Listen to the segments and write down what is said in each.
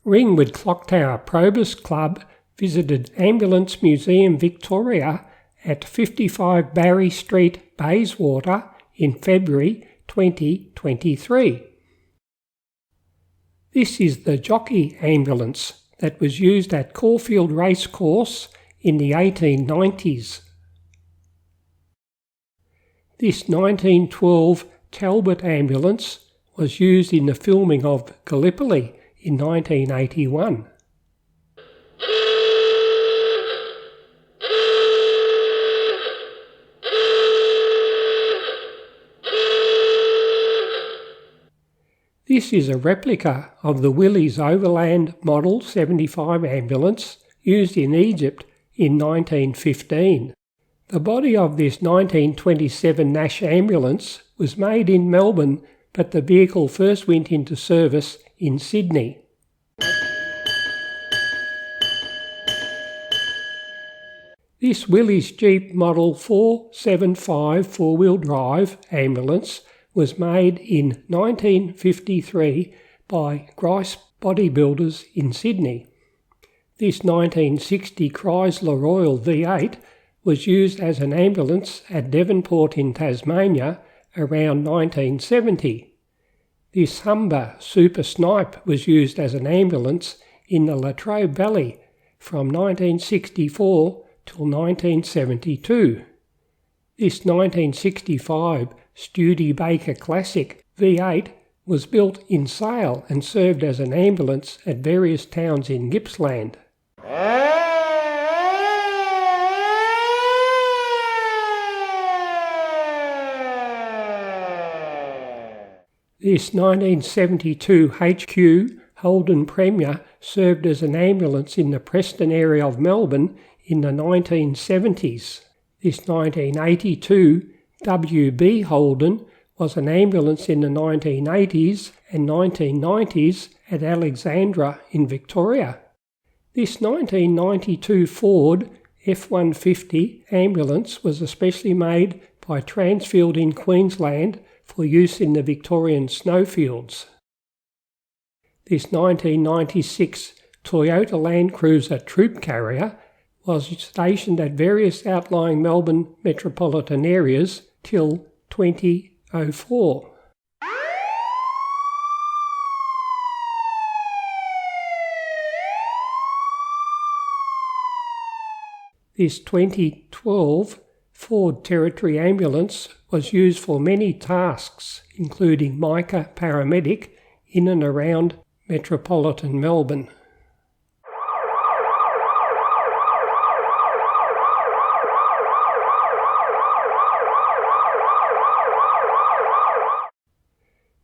Ringwood Clocktower Probus Club visited Ambulance Museum Victoria at 55 Barry Street, Bayswater in February 2023. This is the jockey ambulance that was used at Caulfield Racecourse in the 1890s. This 1912 Talbot ambulance was used in the filming of Gallipoli in 1981. This is a replica of the Willys Overland Model 75 ambulance used in Egypt in 1915. The body of this 1927 Nash ambulance was made in Melbourne, but the vehicle first went into service in Sydney. This Willys Jeep Model 475 four-wheel drive ambulance was made in 1953 by Grice Bodybuilders in Sydney. This 1960 Chrysler Royal V8 was used as an ambulance at Devonport in Tasmania around 1970. This Humber Super Snipe was used as an ambulance in the Latrobe Valley from 1964 till 1972. This 1965 Studebaker Classic V8 was built in Sale and served as an ambulance at various towns in Gippsland. This 1972 HQ Holden Premier served as an ambulance in the Preston area of Melbourne in the 1970s. This 1982 WB Holden was an ambulance in the 1980s and 1990s at Alexandra in Victoria. This 1992 Ford F-150 ambulance was especially made by Transfield in Queensland for use in the Victorian snowfields. This 1996 Toyota Land Cruiser Troop Carrier was stationed at various outlying Melbourne metropolitan areas till 2004. This 2012 Ford Territory ambulance was used for many tasks, including Mica Paramedic in and around metropolitan Melbourne.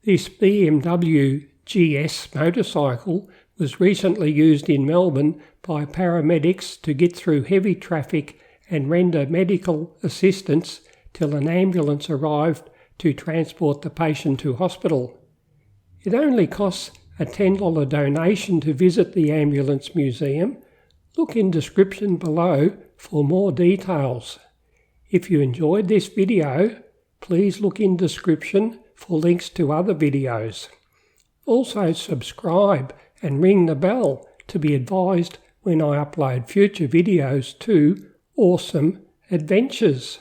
This BMW GS motorcycle was recently used in Melbourne by paramedics to get through heavy traffic and render medical assistance till an ambulance arrived to transport the patient to hospital. It only costs a $10 donation to visit the Ambulance Museum. Look in description below for more details. If you enjoyed this video, please look in description for links to other videos. Also subscribe and ring the bell to be advised when I upload future videos to Awesome Adventures.